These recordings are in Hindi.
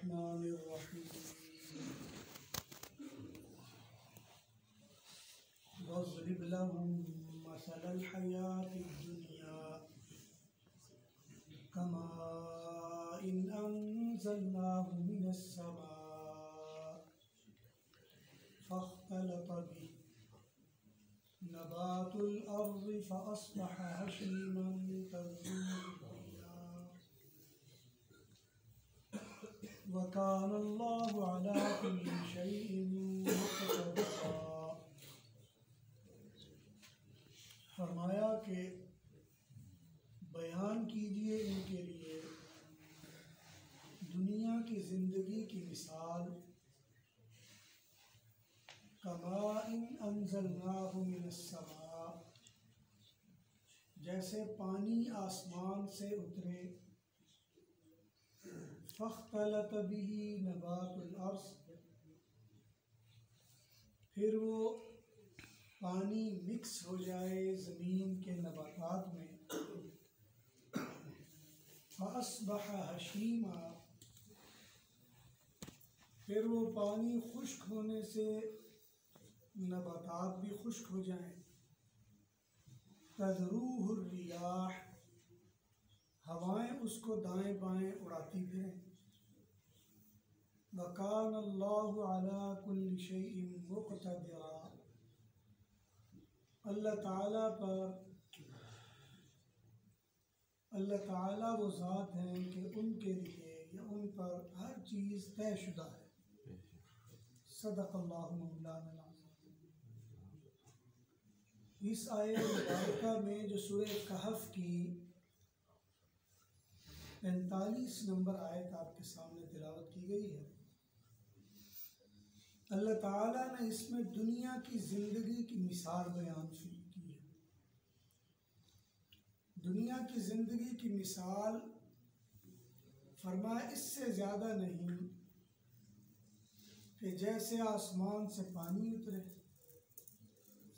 बिस्मिल्लाहिर्रहमानिर्रहीम। वज़रिब लहुम मसलल हयातिद दुनिया कमाइन अंज़लनाहु मिनस समा फ़ख्तलता बिही नबातुल अर्ज़ि फ़अस्बह हशीमन तज़रूहुर वकान अल्लाहु अला कुल्लि शैइन मुक़तदिरा। फरमाया कि बयान कीजिए इनके लिए दुनिया की ज़िंदगी की मिसाल कमाइन अंज़लनाहु मिनस समा, जैसे पानी आसमान से उतरे, फ़ख्तलत बिही नबातुल अर्ज़, फिर वो पानी मिक्स हो जाए ज़मीन के नबातात में, फ़अस्बह हशीमा, फिर वो पानी खुश्क होने से नबातात भी खुश्क हो जाएं, तज़रूहुर रियाह, हवाएं उसको दाएं बाएं उड़ाती फिरें। वकान अल्लाहु अला कुल्लि शैइन मुक़तदिरा, अल्लाह ताला वो ज़ात हैं कि उनके लिए या उन पर हर चीज़ तयशुदा है। सदक़ल्लाहु मौलाना अज़ीम। इस आयत मुबारका में जो सूरह कहफ की 45 नंबर आयत आपके सामने तिलावत की गई है, अल्लाह ताला ने इसमें दुनिया की ज़िंदगी की मिसाल बयान की है। दुनिया की ज़िंदगी की मिसाल फरमाया इससे ज़्यादा नहीं कि जैसे आसमान से पानी उतरे,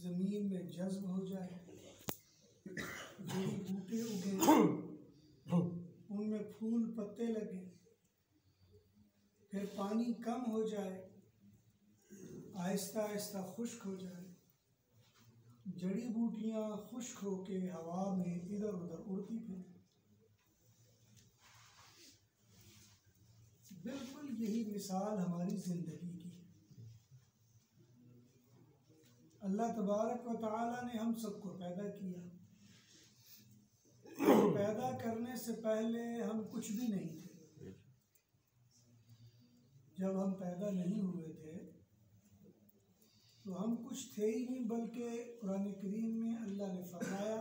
ज़मीन में जज्ब हो जाए, जड़ी बूटे उगे, उनमें फूल पत्ते लगे, फिर पानी कम हो जाए, आहिस्ता आहिस्ता खुश्क हो जाए, जड़ी बूटियाँ खुश्क होके हवा में इधर उधर उड़ती फिरें। बिल्कुल यही मिसाल हमारी ज़िंदगी की है। अल्लाह तबारक व तआला ने हम सबको पैदा किया। पैदा करने से पहले हम कुछ भी नहीं थे। जब हम पैदा नहीं हुए थे तो हम कुछ थे ही नहीं, बल्कि कुरान करीम में अल्लाह ने फरमाया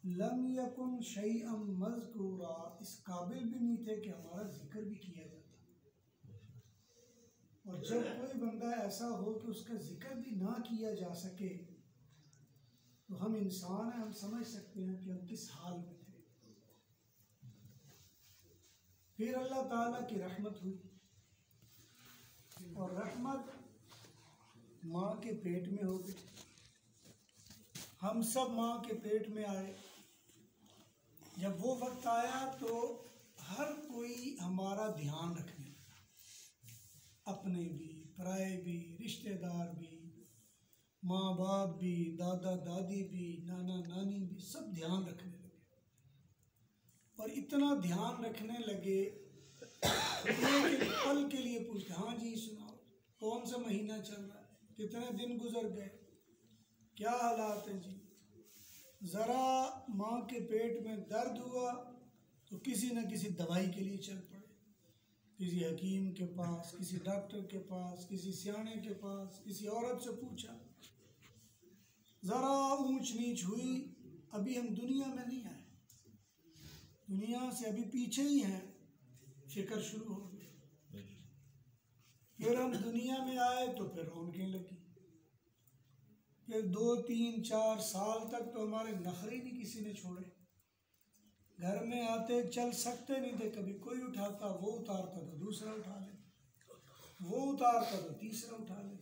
लम यकुन शैअन मज़कूरा, इस काबिल भी नहीं थे कि हमारा जिक्र भी किया जाता। और जब कोई बंदा ऐसा हो कि उसका जिक्र भी ना किया जा सके तो हम इंसान हैं, हम समझ सकते हैं कि हम किस हाल में थे। फिर अल्लाह ताला की रहमत हुई, और रहमत माँ के पेट में हो गई। हम सब माँ के पेट में आए। जब वो वक्त आया तो हर कोई हमारा ध्यान रखने लगा, अपने भी, पराए भी, रिश्तेदार भी, माँ बाप भी, दादा दादी भी, नाना नानी भी, सब ध्यान रखने लगे। और इतना ध्यान रखने लगे एक पल के लिए पूछते, हाँ जी सुनाओ, कौन सा महीना चल रहा है, कितने दिन गुजर गए, क्या हालात हैं जी। ज़रा माँ के पेट में दर्द हुआ तो किसी न किसी दवाई के लिए चल पड़े, किसी हकीम के पास, किसी डॉक्टर के पास, किसी सियाने के पास, किसी औरत से पूछा। ज़रा ऊंच नीच हुई, अभी हम दुनिया में नहीं आए, दुनिया से अभी पीछे ही हैं, फिक्र शुरू हो गई। फिर हम दुनिया में आए तो फिर रौनकें लगी। फिर 2, 3, 4 साल तक तो हमारे नखरे नहीं किसी ने छोड़े। घर में आते, चल सकते नहीं थे, कभी कोई उठाता, वो उतारता तो दूसरा उठा ले, वो उतारता तो तीसरा उठा ले।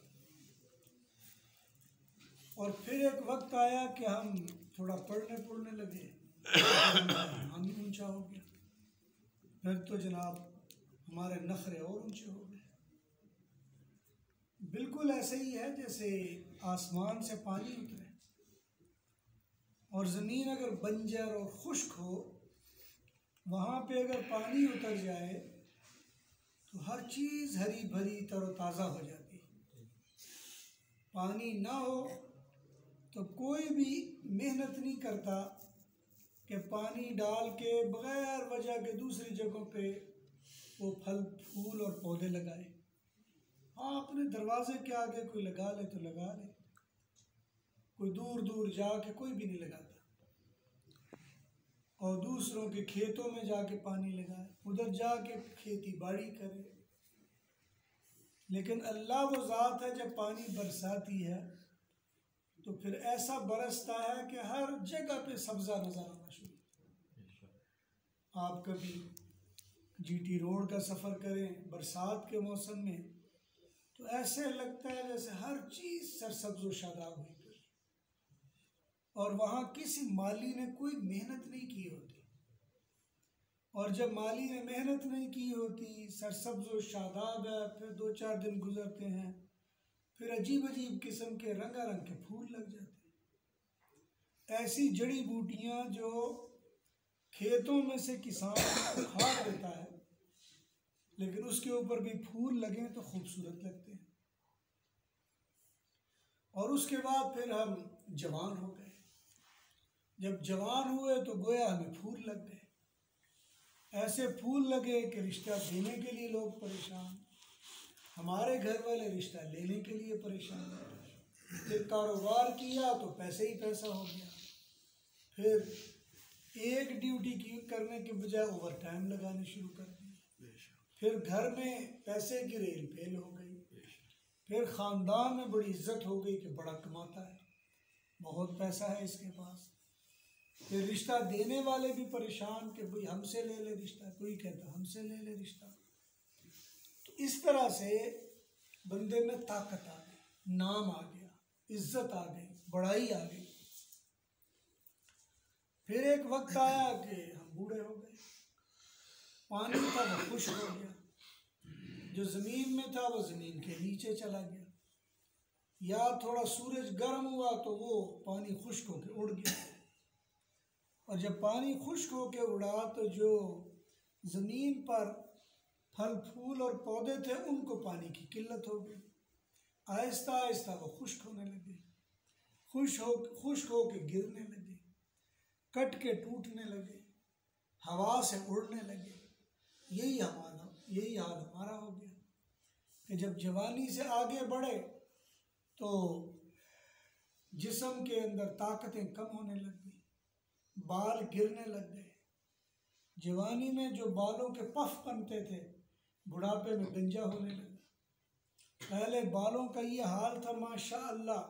और फिर एक वक्त आया कि हम थोड़ा पढ़ने लगे, हम ऊंचा हो गया। फिर तो जनाब हमारे नखरे और ऊंचे हो गए। बिल्कुल ऐसे ही है जैसे आसमान से पानी उतरे और ज़मीन अगर बंजर और खुश्क हो, वहाँ पे अगर पानी उतर जाए तो हर चीज़ हरी भरी तरोताज़ा हो जाती है। पानी ना हो तो कोई भी मेहनत नहीं करता कि पानी डाल के बग़ैर वजह के दूसरी जगहों पे वो फल फूल और पौधे लगाए। हाँ, अपने दरवाजे के आगे कोई लगा ले तो लगा ले, कोई दूर दूर जाके कोई भी नहीं लगाता, और दूसरों के खेतों में जाके पानी लगाए, उधर जाके खेती बाड़ी करे। लेकिन अल्लाह वो ज़ात है जब पानी बरसाती है तो फिर ऐसा बरसता है कि हर जगह पे सब्ज़ा नज़र आना शुरू। आप कभी जीटी रोड का सफ़र करें बरसात के मौसम में तो ऐसे लगता है जैसे हर चीज़ सरसब्ज़ व शादाब हुई पड़ी, और वहाँ किसी माली ने कोई मेहनत नहीं की होती। और जब माली ने मेहनत नहीं की होती, सरसब्ज़ व शादाब है, फिर 2-4 दिन गुजरते हैं, फिर अजीब अजीब किस्म के रंगारंग के फूल लग जाते हैं। ऐसी जड़ी बूटियाँ जो खेतों में से किसान उखाड़ देता है, लेकिन उसके ऊपर भी फूल लगे तो खूबसूरत लगते हैं। और उसके बाद फिर हम जवान हो गए। जब जवान हुए तो गोया हमें फूल लग गए, ऐसे फूल लगे कि रिश्ता देने के लिए लोग परेशान, हमारे घर वाले रिश्ता लेने के लिए परेशान। फिर कारोबार किया तो पैसे ही पैसा हो गया, फिर एक ड्यूटी की करने के बजाय ओवर टाइम लगाने शुरू कर दिए, फिर घर में पैसे की रेल फेल हो गई, फिर ख़ानदान में बड़ी इज्जत हो गई कि बड़ा कमाता है, बहुत पैसा है इसके पास। फिर रिश्ता देने वाले भी परेशान कि भाई हमसे ले ले रिश्ता, कोई कहता हमसे ले ले रिश्ता। तो इस तरह से बंदे में ताकत आ गई, नाम आ गया, इज्जत आ गई, बड़ाई आ गई। फिर एक वक्त आया कि हम बूढ़े हो गए, पानी था वो खुश्क हो गया, जो ज़मीन में था वो ज़मीन के नीचे चला गया, या थोड़ा सूरज गर्म हुआ तो वो पानी खुश्क होकर उड़ गया। और जब पानी खुश्क होकर उड़ा तो जो ज़मीन पर फल फूल और पौधे थे उनको पानी की किल्लत हो गई, आहिस्ता आहिस्ता वो खुश्क होने लगे, खुश्क हो के गिरने लगे, कट के टूटने लगे, हवा से उड़ने लगे। यही हाल हमारा हो गया कि जब जवानी से आगे बढ़े तो जिस्म के अंदर ताकतें कम होने लग गई, बाल गिरने लग गए। जवानी में जो बालों के पफ बनते थे बुढ़ापे में गंजा होने लगा। पहले बालों का ये हाल था माशाअल्लाह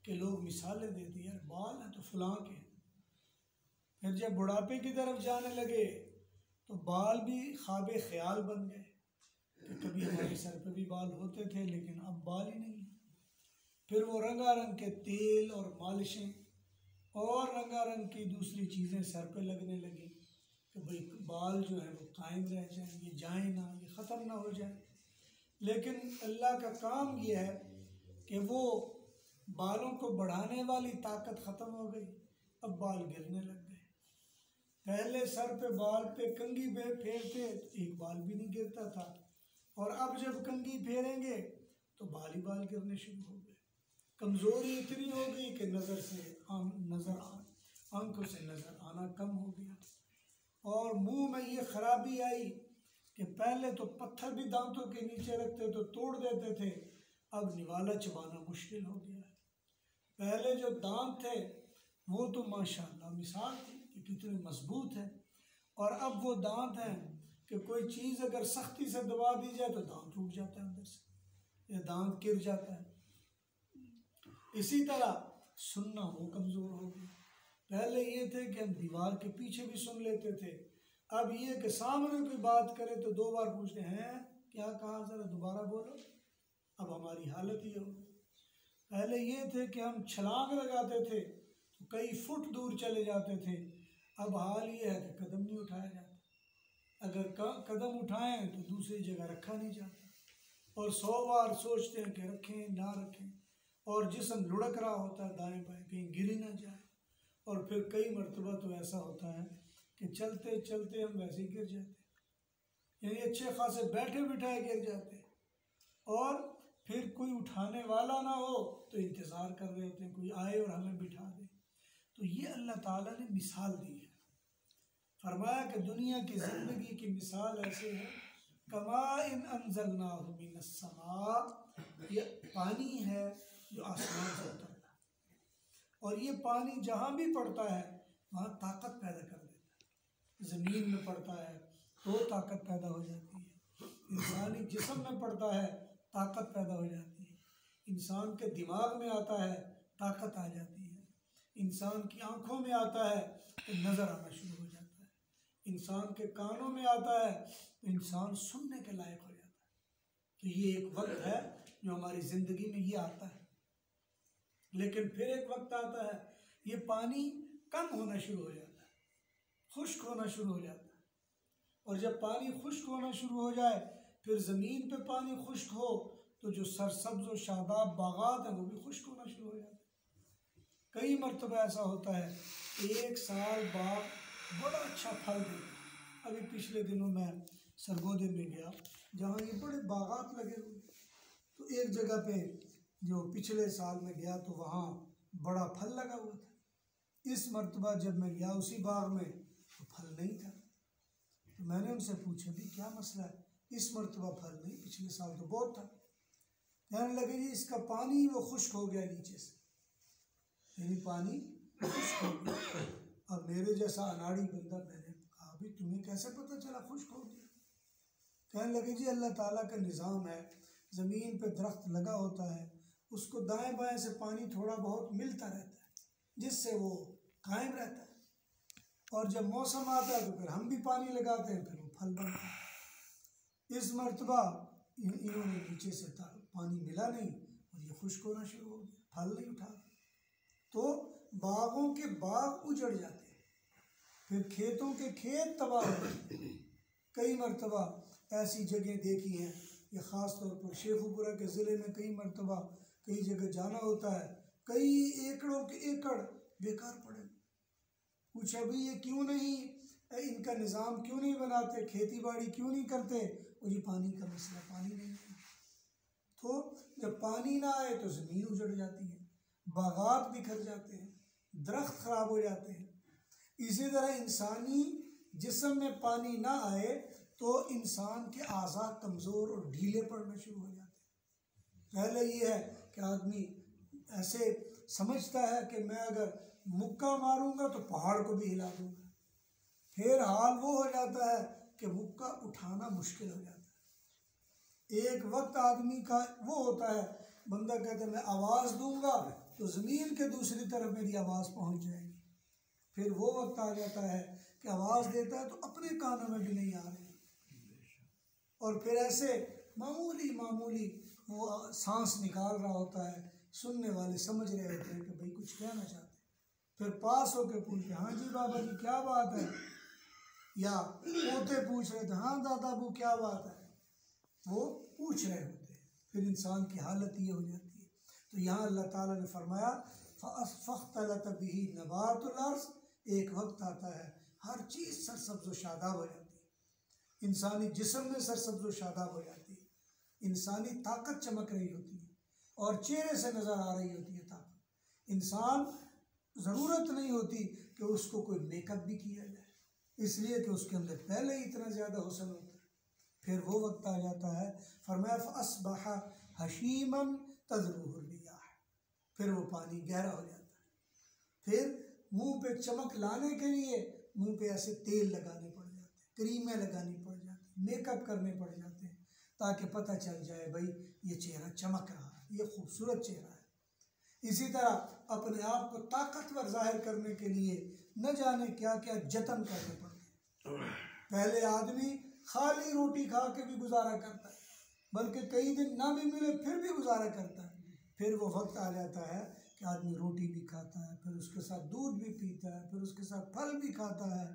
कि लोग मिसालें देते यार बाल हैं तो फलां के। फिर जब बुढ़ापे की तरफ जाने लगे तो बाल भी ख्वाब ख्याल बन गए कि कभी हमारे सर पे भी बाल होते थे लेकिन अब बाल ही नहीं। फिर वो रंगारंग के तेल और मालिशें और रंगारंग की दूसरी चीज़ें सर पे लगने लगी कि भाई बाल जो है वो कायम रह जाएं, ये जाए ना, ये ख़त्म ना हो जाए। लेकिन अल्लाह का काम ये है कि वो बालों को बढ़ाने वाली ताकत ख़त्म हो गई, अब बाल गिरने लग गए। पहले सर पे बाल पे कंघी फेरते तो एक बाल भी नहीं गिरता था, और अब जब कंघी फेरेंगे तो बाल ही बाल गिरने शुरू हो गए। कमज़ोरी इतनी हो गई कि आंखों से नज़र आना कम हो गया, और मुंह में ये खराबी आई कि पहले तो पत्थर भी दांतों के नीचे रखते तो तोड़ देते थे, अब निवाला चबाना मुश्किल हो गया है। पहले जो दांत थे वो तो माशाअल्लाह मिसाल थी कि कितने मजबूत है, और अब वो दांत हैं कि कोई चीज़ अगर सख्ती से दबा दी जाए तो दांत टूट जाता है अंदर से, या दांत गिर जाता है। इसी तरह सुनना वो कमज़ोर हो गया। पहले ये थे कि हम दीवार के पीछे भी सुन लेते थे, अब ये कि सामने कोई बात करे तो 2 बार पूछते हैं क्या कहा, ज़रा दोबारा बोलो। अब हमारी हालत ये हो गई। पहले ये थे कि हम छलांग लगाते थे तो कई फुट दूर चले जाते थे, अब हाल ये है कि कदम नहीं उठाया जाता। अगर कदम उठाएं तो दूसरी जगह रखा नहीं जाता, और 100 बार सोचते हैं कि रखें ना रखें, और जिस्म लुढ़क रहा होता है दाएं बाएं कहीं गिर ही ना जाए। और फिर कई मरतबा तो ऐसा होता है कि चलते चलते हम वैसे ही गिर जाते हैं, यानी अच्छे खासे बैठे बिठाए गिर जाते हैं, और फिर कोई उठाने वाला ना हो तो इंतज़ार कर रहे होते हैं कोई आए और हमें बिठा दे। तो ये अल्लाह ताला ने मिसाल दी है, फरमाया कि दुनिया की ज़िंदगी की मिसाल ऐसे है, कमा इन अनज़लनाहु मिनस समा, ये पानी है जो आसमान से उतरता है, और ये पानी जहाँ भी पड़ता है वहाँ ताकत पैदा कर देता है। ज़मीन में पड़ता है तो ताकत पैदा हो जाती है, इंसानी जिस्म में पड़ता है ताकत पैदा हो जाती है, इंसान के दिमाग में आता है ताकत आ जाती है, इंसान की आँखों में आता है तो नज़र आना शुरू हो जाता है, इंसान के कानों में आता है तो इंसान सुनने के लायक हो जाता है। तो ये एक वक्त है जो हमारी ज़िंदगी में ये आता है। लेकिन फिर एक वक्त आता है ये पानी कम होना शुरू हो जाता है, खुश्क होना शुरू हो जाता है, और जब पानी खुश्क होना शुरू हो जाए, फिर ज़मीन पे पानी खुश्क हो तो जो सरसब्ज़ और शादाब बागात हैं वो भी खुश्क होना शुरू हो जाते हैं। कई मरतबा ऐसा होता है एक साल बाग बड़ा अच्छा फल देता। अभी पिछले दिनों मैं सरगोदे में गया जहाँ ये बड़े बागात लगे हुए, तो एक जगह पे जो पिछले साल में गया तो वहाँ बड़ा फल लगा हुआ था। इस मरतबा जब मैं गया उसी बाग में तो फल नहीं था। तो मैंने उनसे पूछा भी क्या मसला है, इस मरतबा फल नहीं, पिछले साल तो बहुत था। कहने लगे जी इसका पानी वो खुश्क हो गया नीचे से, यानी पानी खुश्क हो गया। और मेरे जैसा अनाड़ी बंदा, मैंने कहा भी तुम्हें कैसे पता चला खुश्क हो गया? कहने लगे जी अल्लाह ताला का निज़ाम है, ज़मीन पे दरख्त लगा होता है, उसको दाएं बाएं से पानी थोड़ा बहुत मिलता रहता है जिससे वो कायम रहता है, और जब मौसम आता है तो फिर हम भी पानी लगाते हैं, फिर वो फल बनता है। इस मरतबा इन्होंने नीचे से पानी मिला नहीं और ये खुश्क होना शुरू हो गया, फल नहीं उठा, तो बागों के बाग उजड़ जाते हैं, फिर खेतों के खेत तबाह हो जाते हैं। कई मरतबा ऐसी जगह देखी हैं, ये ख़ास तौर पर शेखुपुरा के ज़िले में कई मरतबा कई जगह जाना होता है, कई एकड़ों के एकड़ बेकार पड़े। पूछा भी ये क्यों नहीं, इनका निज़ाम क्यों नहीं बनाते, खेती बाड़ी क्यों नहीं करते? और ये पानी का मसला, पानी नहीं है। तो जब पानी ना आए तो ज़मीन उजड़ जाती है, बागात बिखर जाते हैं, दरख्त ख़राब हो जाते हैं। इसी तरह इंसानी जिस्म में पानी ना आए तो इंसान के आज़ा कमज़ोर और ढीले पड़ना शुरू हो जाते हैं। पहले ये है कि आदमी ऐसे समझता है कि मैं अगर मुक्का मारूंगा तो पहाड़ को भी हिला दूंगा, फिर हाल वो हो जाता है कि मुक्का उठाना मुश्किल हो जाता है। एक वक्त आदमी का वो होता है, बंदा कहता है मैं आवाज़ दूंगा तो ज़मीन के दूसरी तरफ मेरी आवाज़ पहुंच जाएगी। फिर वो वक्त आ जाता है कि आवाज़ देता है तो अपने कानों में भी नहीं आ रही, और फिर ऐसे मामूली मामूली वो सांस निकाल रहा होता है, सुनने वाले समझ रहे होते हैं कि भाई कुछ कहना चाहते हैं। फिर पास होकर पूछते हाँ जी बाबा जी क्या बात है, या पोते पूछ रहे थे हाँ दादा अबू क्या बात है, वो पूछ रहे होते हैं। फिर इंसान की हालत ये हो जाती है। तो यहाँ अल्लाह ताला ने फरमाया फ़ख्तलत बिही नबातुल अर्ज़, एक वक्त आता है हर चीज़ सरसब्ज़ व शादाब हो जाती है, इंसानी जिस्म में सरसब्ज़ व शादाब हो जाती है, इंसानी ताकत चमक रही होती है और चेहरे से नज़र आ रही होती है ताकत। इंसान ज़रूरत नहीं होती कि उसको कोई मेकअप भी किया जाए, इसलिए कि उसके अंदर पहले ही इतना ज़्यादा हुस्न होता है। फिर वो वक्त आ जाता है, फरमाया फ़अस्बहा हशीमन तज़रुहुर रियाह, फिर वो पानी गहरा हो जाता है। फिर मुंह पे चमक लाने के लिए मुंह पे ऐसे तेल लगाने पड़ जाते हैं, क्रीमें लगानी पड़ जाती, मेकअप करने पड़ जाते हैं, ताकि पता चल जाए भाई ये चेहरा चमक रहा है, ये खूबसूरत चेहरा है। इसी तरह अपने आप को ताकतवर जाहिर करने के लिए न जाने क्या क्या जतन करने पड़ते हैं। पहले आदमी खाली रोटी खा के भी गुजारा करता है, बल्कि कई दिन ना भी मिले फिर भी गुजारा करता है। फिर वो वक्त आ जाता है कि आदमी रोटी भी खाता है, फिर उसके साथ दूध भी पीता है, फिर उसके साथ फल भी खाता है,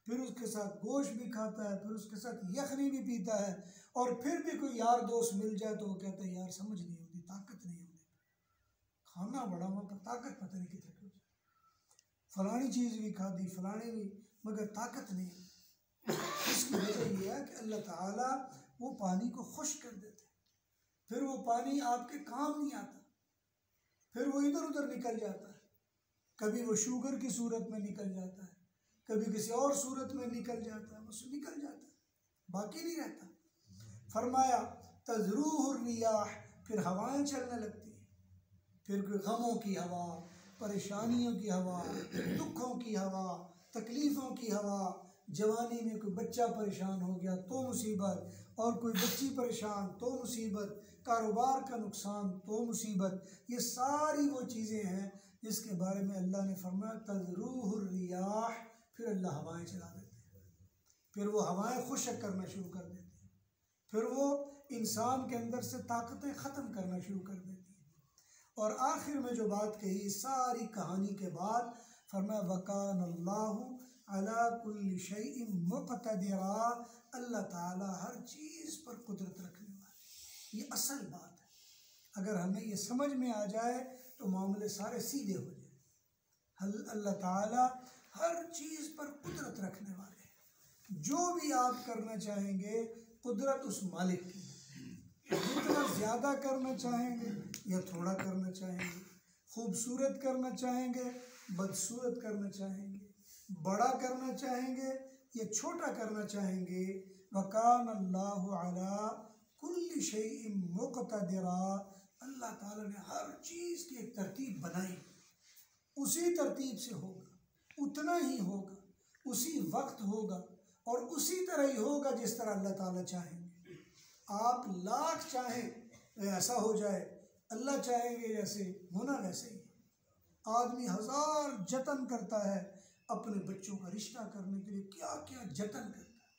फिर उसके साथ गोश्त भी खाता है, फिर उसके साथ यखनी भी पीता है, और फिर भी कोई यार दोस्त मिल जाए तो वो कहता है यार समझ नहीं होती, ताकत नहीं होती, खाना बड़ा हुआ पर ताकत पता नहीं कितने की, फलानी चीज़ भी खा दी, फलानी भी, मगर ताकत नहीं। इसकी वजह यह है कि अल्लाह ताला वो पानी को खुश्क कर देते, फिर वो पानी आपके काम नहीं आता, फिर वो इधर उधर निकल जाता है, कभी वो शुगर की सूरत में निकल जाता है, कभी किसी और सूरत में निकल जाता है, बस निकल जाता है, बाकी नहीं रहता। फरमाया तज़रूहुर रियाह, फिर हवाएं चलने लगती हैं, फिर कोई गमों की हवा, परेशानियों की हवा, दुखों की हवा, तकलीफ़ों की हवा, जवानी में कोई बच्चा परेशान हो गया तो मुसीबत, और कोई बच्ची परेशान तो मुसीबत, कारोबार का नुकसान तो मुसीबत, ये सारी वो चीज़ें हैं जिसके बारे में अल्लाह ने फरमाया तज़रूहुर रियाह, फिर अल्लाह हवाएं चला देते हैं, फिर वो हवाएं खुश्क करना शुरू कर देती हैं, फिर वो इंसान के अंदर से ताकतें ख़त्म करना शुरू कर देती हैं। और आखिर में जो बात कही सारी कहानी के बाद, फरमाया वकान अल्लाहु अला कुल्ली शैइन मुक़तदिरा, अल्लाह ताला हर चीज़ पर कुदरत रखने वाला। ये असल बात है, अगर हमें ये समझ में आ जाए तो मामले सारे सीधे हो जाए। अल्लाह ताला हर चीज़ पर कुदरत रखने वाले हैं, जो भी आप करना चाहेंगे कुदरत उस मालिक की है, जितना ज़्यादा करना चाहेंगे या थोड़ा करना चाहेंगे, खूबसूरत करना चाहेंगे, बदसूरत करना चाहेंगे, बड़ा करना चाहेंगे या छोटा करना चाहेंगे, वकान अल्लाहु अला कुल्ली शैइन मुक़तदिरा, अल्लाह ताला ने हर चीज़ की एक तरतीब बनाई, उसी तरतीब से होगा, उतना ही होगा, उसी वक्त होगा, और उसी तरह ही होगा जिस तरह अल्लाह ताला चाहेंगे। आप लाख चाहें ऐसा हो जाए, अल्लाह चाहेंगे जैसे होना वैसे ही। आदमी हज़ार जतन करता है अपने बच्चों का रिश्ता करने के लिए, क्या क्या जतन करता है,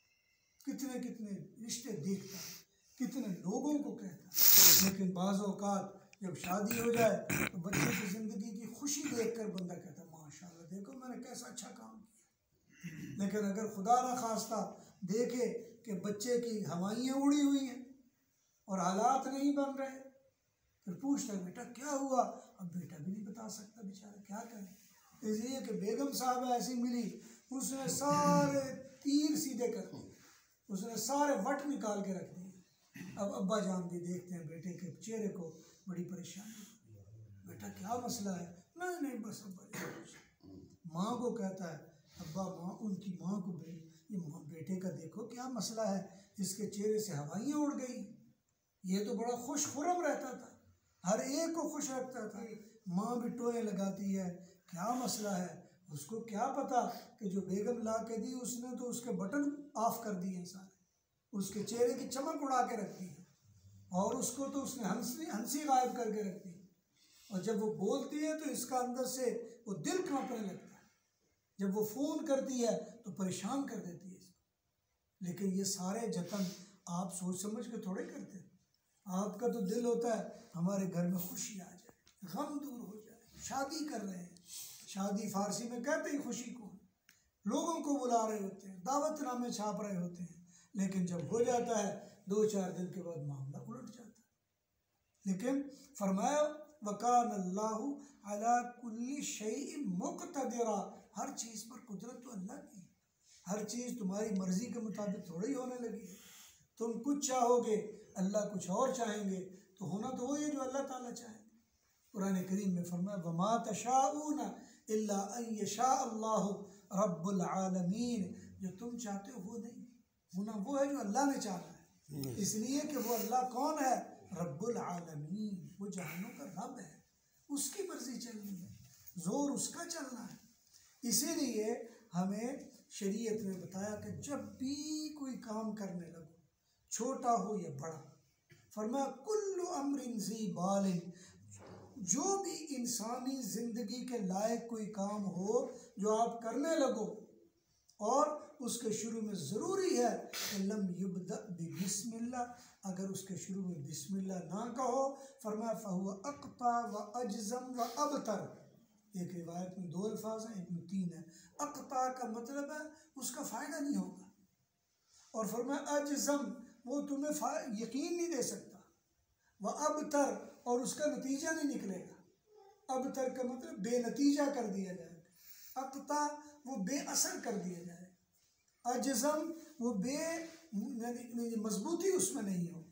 कितने कितने रिश्ते देखता है, कितने लोगों को कहता है, लेकिन बाज़ औक़ात जब शादी हो जाए तो बच्चे की ज़िंदगी की खुशी देखकर बंदा कहता है माशाल्लाह देखो मैंने कैसा अच्छा काम किया। लेकिन अगर खुदा न खास्ता देखे कि बच्चे की हवाइयाँ उड़ी हुई हैं और हालात नहीं बन रहे, फिर पूछता है बेटा क्या हुआ, अब बेटा भी नहीं बता सकता बेचारा, क्या करे, इसलिए कि बेगम साहब ऐसी मिली, उसने सारे तीर सीधे कर दिए, उसने सारे वट निकाल के रख दिए। अब अब्बा जान भी देखते हैं बेटे के चेहरे को, बड़ी परेशानी, बेटा क्या मसला है, नहीं नहीं बस अब्बा। माँ को कहता है अब्बा, माँ उनकी माँ को ये बेटे का देखो क्या मसला है, इसके चेहरे से हवाइयाँ उड़ गई, ये तो बड़ा खुश खुरम रहता था, हर एक को खुश रखता था, माँ भी टोए लगाती है, क्या मसला है, उसको क्या पता कि जो बेगम ला के दी उसने तो उसके बटन ऑफ कर दिए सारे, उसके चेहरे की चमक उड़ा के रख दी, और उसको तो उसने हंसी गायब करके रख दी, और जब वो बोलती है तो इसका अंदर से वो दिल कांपने लगता है, जब वो फ़ोन करती है तो परेशान कर देती है इसको। लेकिन ये सारे जतन आप सोच समझ के थोड़े करते हैं, आपका तो दिल होता है हमारे घर में खुशी आ जाए, गम दूर हो जाए, शादी कर रहे हैं, शादी फारसी में कहते ही खुशी को, लोगों को बुला रहे होते हैं, दावतनामे छाप रहे होते हैं, लेकिन जब हो जाता है 2-4 दिन के बाद मामला उलट जाता है। लेकिन फरमाया वकान अल्लाहु अला कुल्ली शैइन मुक़तदिरा, हर चीज़ पर कुदरत तो अल्लाह की, हर चीज़ तुम्हारी मर्ज़ी के मुताबिक थोड़ी होने लगी है, तुम कुछ चाहोगे अल्लाह कुछ और चाहेंगे, तो होना तो वही है जो अल्लाह ताला चाहेंगे। कुरान करीम में फरमाया वमा तशाऊन इल्ला अन यशा अल्लाहु रब्बुल आलमीन, जो तुम चाहते हो वो नहीं, होना वो है जो अल्लाह ने चाहा है, इसलिए कि वो अल्लाह कौन है, रब्बुल आलमीन, वो जहानों का रब है, उसकी मर्जी चलनी है, जोर उसका चलना है। इसीलिए हमें शरीयत में बताया कि जब भी कोई काम करने लगो, छोटा हो या बड़ा, फरमाया कुल्लु अम्रिन ज़ी बालिन, जो भी इंसानी ज़िंदगी के लायक कोई काम हो जो आप करने लगो और उसके शुरू में ज़रूरी है कि लम युबदा बिस्मिल्लाह, अगर उसके शुरू में बिस्मिल्लाह ना कहो, फरमाया फ़हुवा अक़ता व अजज़म व अबतर, एक रिवायत में 2 अल्फाज हैं, एक में 3 है। अक़ता का मतलब है उसका फ़ायदा नहीं होगा, और फरमाया अजज़म, वो तुम्हें यकीन नहीं दे सकता। वह अबतर, और उसका नतीजा नहीं निकलेगा। अबतर का मतलब बेनतीजा कर दिया जाएगा। अक़ता वो बेअसर कर दिया जाएगा। अजज़म वो मजबूती उसमें नहीं होगी।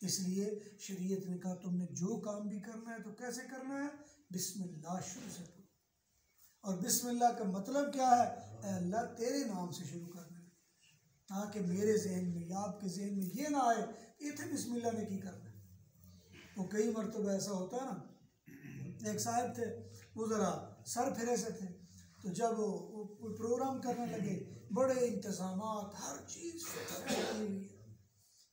इसलिए शरीयत ने कहा तुमने जो काम भी करना है तो कैसे करना है, बिस्मिल्लाह शुरू से करो। और बिस्मिल्लाह का मतलब क्या है, अल्लाह तेरे नाम से शुरू करना है, ताकि मेरे जहन में या आपके जहन में ये ना आए कि इतने बिस्मिल्लाह ने की करना है। वो कई मरतबा ऐसा होता है ना, एक साहब थे, वो ज़रा सर फिरे से थे, तो जब वो प्रोग्राम करने लगे, बड़े इंतज़ामात, हर चीज़ की हुई है।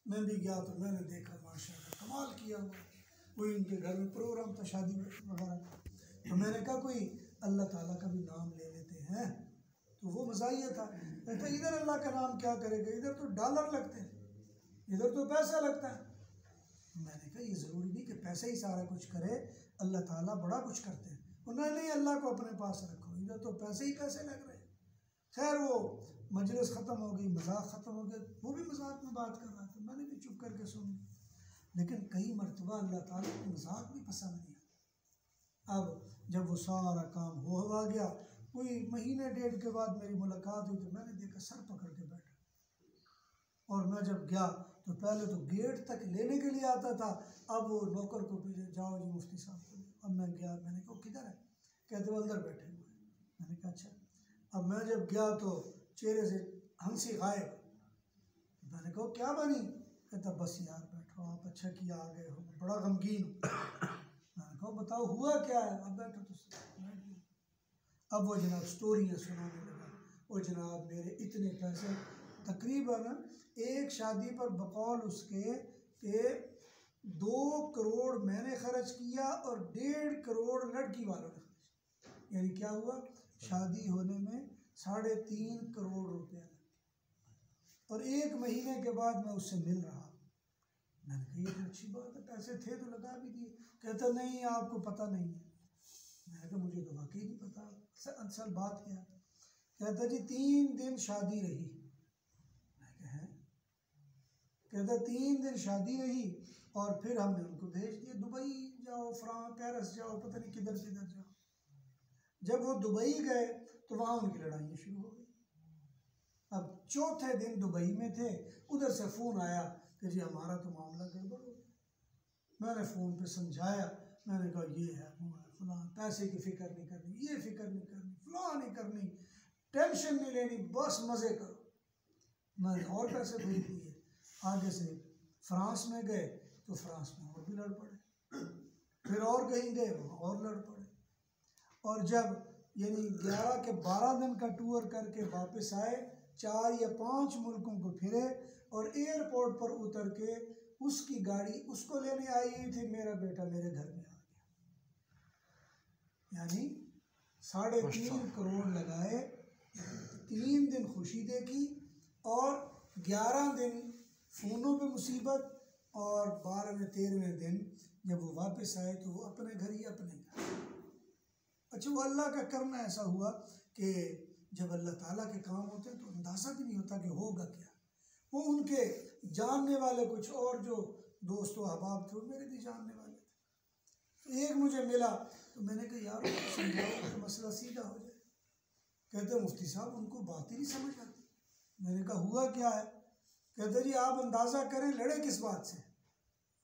मैं भी गया तो मैंने देखा माशाअल्लाह कमाल किया हुआ। कोई उनके घर में प्रोग्राम था शादी वगैरह का, तो मैंने कहा कोई अल्लाह ताला का भी नाम ले लेते हैं। तो वो मज़ाहिया था, कहता इधर अल्लाह का नाम क्या करेगा, इधर तो डॉलर लगते हैं, इधर तो पैसा लगता है। मैंने कहा ये ज़रूरी नहीं कि पैसे ही सारा कुछ करे, अल्लाह ताला बड़ा कुछ करते हैं। उन्होंने नहीं, अल्लाह को अपने पास रखो, इधर तो पैसे ही पैसे लग रहे हैं। खैर वो मजलिस ख़त्म हो गई, मजाक ख़त्म हो गया, वो भी मजाक में बात कर रहा था, मैंने भी चुप करके सुन। लेकिन कई मरतबा अल्लाह ताला को मजाक भी पसंद नहीं आता। अब जब वो सारा काम हो गया, कोई महीने डेढ़ के बाद मेरी मुलाकात हुई, तो मैंने देखा सर पकड़ के बैठा। और मैं जब गया तो पहले तो गेट तक लेने के लिए आता था, अब वो नौकर को पीछे, जाओ जी मुफ्ती साहब को। अब मैं गया, मैंने कहा किधर है, कहते वो अंदर बैठे हुए। मैंने कहा अच्छा। अब मैं जब गया तो चेहरे से हंसी गायब। मैंने कहा क्या बनी, कहता बस यार बैठो, आप अच्छा किया आ गए हो, बड़ा गमगीन हूँ। मैंने कहा बताओ हुआ क्या है, अब बैठो तो बैठ गया। अब वो जनाब स्टोरियाँ सुनाने लगा, वो जनाब मेरे इतने पैसे, तकरीबन एक शादी पर बकौल उसके के 2 करोड़ मैंने खर्च किया और 1.5 करोड़ लड़की वालों ने खर्च। यानी क्या हुआ, शादी होने में 3.5 करोड़ रुपया लग गया। और 1 महीने के बाद मैं उससे मिल रहा। मैंने कहा ये तो अच्छी बात है, पैसे थे तो लगा भी दिए। कहता नहीं आपको पता नहीं है। मैंने कहा मुझे तो वाकई नहीं पता, असल बात क्या है। कहता जी 3 दिन शादी रही। मैं कहा है, कहता 3 दिन शादी रही और फिर हमने उनको भेज दिया दुबई जाओ, फ्रांस, पेरिस जाओ, पता नहीं किधर किधर जाओ। जब वो दुबई गए तो वहाँ उनकी लड़ाइयाँ शुरू हो गई। अब 4थे दिन दुबई में थे, उधर से फ़ोन आया कि जी हमारा तो मामला गड़बड़ हो गया। मैंने फ़ोन पे समझाया, मैंने कहा ये है वो है फलां, पैसे की फ़िक्र नहीं करनी, ये फ़िक्र नहीं करनी, फलां नहीं करनी, टेंशन नहीं लेनी, बस मज़े करो। मैंने और पैसे भेज दिए। आगे से फ्रांस में गए तो फ्रांस में और भी लड़ पड़े, फिर और कहीं गए वहाँ और लड़ पड़े। और जब यानी 11 के 12 दिन का टूर करके वापस आए, 4 या 5 मुल्कों को फिरे और एयरपोर्ट पर उतर के उसकी गाड़ी उसको लेने आई हुई थी, मेरा बेटा मेरे घर में आ गया। यानी 3.5 करोड़ लगाए, 3 दिन खुशी देखी और 11 दिन फ़ोनों पे मुसीबत, और 12वें 13वें दिन जब वो वापस आए तो वो अपने घर ही अपने घर। अच्छा वो अल्लाह का करना ऐसा हुआ कि जब अल्लाह ताला के काम होते हैं तो अंदाज़ा भी नहीं होता कि होगा क्या। वो उनके जानने वाले कुछ और जो दोस्त व अहबाब थे वो मेरे भी जानने वाले थे। तो एक मुझे मिला तो मैंने कहा यार उनको समझाओ तो मसला सीधा हो जाए। कहते मुफ्ती साहब उनको बात ही नहीं समझ आती। मैंने कहा हुआ क्या है। कहते जी आप अंदाज़ा करें लड़े किस बात से।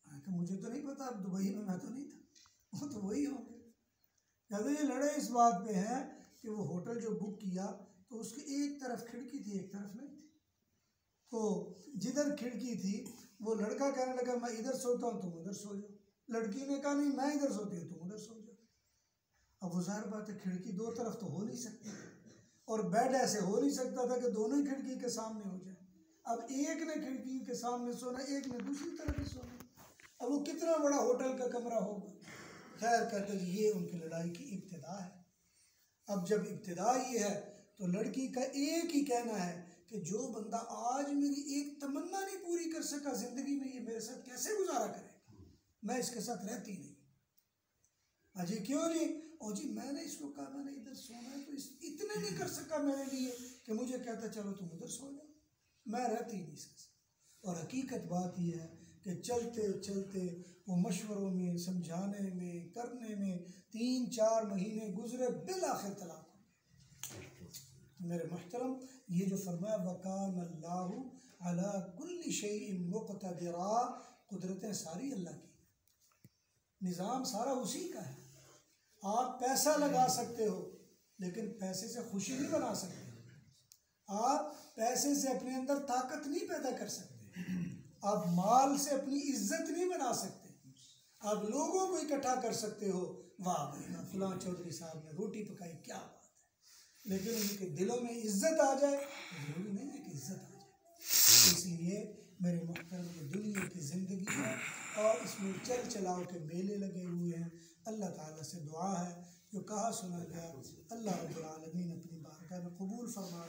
मैंने कहा मुझे तो नहीं पता, अब दुबई में मैं तो नहीं था, वो तो वही होंगे। कहते ये लड़े इस बात पे हैं कि वो होटल जो बुक किया तो उसकी एक तरफ खिड़की थी, एक तरफ नहीं थी। तो जिधर खिड़की थी वो लड़का कहने लगा मैं इधर सोता हूँ तुम उधर सो जाओ। लड़की ने कहा नहीं मैं इधर सोती हूँ तुम उधर सो जाओ। अब वो ज़ाहिर बात है खिड़की 2 तरफ तो हो नहीं सकती, और बेड ऐसे हो नहीं सकता था कि दोनों ही खिड़की के सामने हो जाए। अब एक ने खिड़की के सामने सोना, एक ने दूसरी तरफ ही सोना। अब वो कितना बड़ा होटल का कमरा होगा। खैर कहते ये उनकी लड़ाई की इब्तिदा है। अब जब इब्तिदा ये है तो लड़की का एक ही कहना है कि जो बंदा आज मेरी एक तमन्ना नहीं पूरी कर सका ज़िंदगी में, ये मेरे साथ कैसे गुजारा करेगा, मैं इसके साथ रहती नहीं। अजी क्यों नहीं? और जी मैंने इसको कहा मैंने इधर सोना है, तो इतने नहीं कर सका मेरे लिए कि मुझे कहता चलो तुम उधर सो जाओ, मैं रहती नहीं इसके साथ। और हकीकत बात यह है कि चलते चलते वो मशवरों में, समझाने में, करने में 3-4 महीने गुजरे, बिल आखिर तलाक हो गया। मेरे मुहतरम, ये जो फरमाया वकान अल्लाहु अला कुल्ली शैइन मुक़तदिरा, कुदरतें सारी अल्लाह की, निज़ाम सारा उसी का है। आप पैसा लगा सकते हो लेकिन पैसे से खुशी नहीं बना सकते। आप पैसे से अपने अंदर ताकत नहीं पैदा कर सकते। आप माल से अपनी इज्जत नहीं बना सकते। आप लोगों को इकट्ठा कर सकते हो, वाह भाई वाह फलां चौधरी साहब ने रोटी पकाई, क्या बात है, लेकिन उनके दिलों में इज्जत आ जाए तो जरूरी नहीं है कि इज्जत आ जाए। इसलिए मेरे मुहतरम, ये दुनिया की ज़िंदगी है और इसमें चल चलाओ के मेले लगे हुए हैं। अल्लाह ताला से दुआ है, जो कहा सुना गया अल्लाह रब्बुल आलमीन अपनी बारगाह में कबूल फरमा।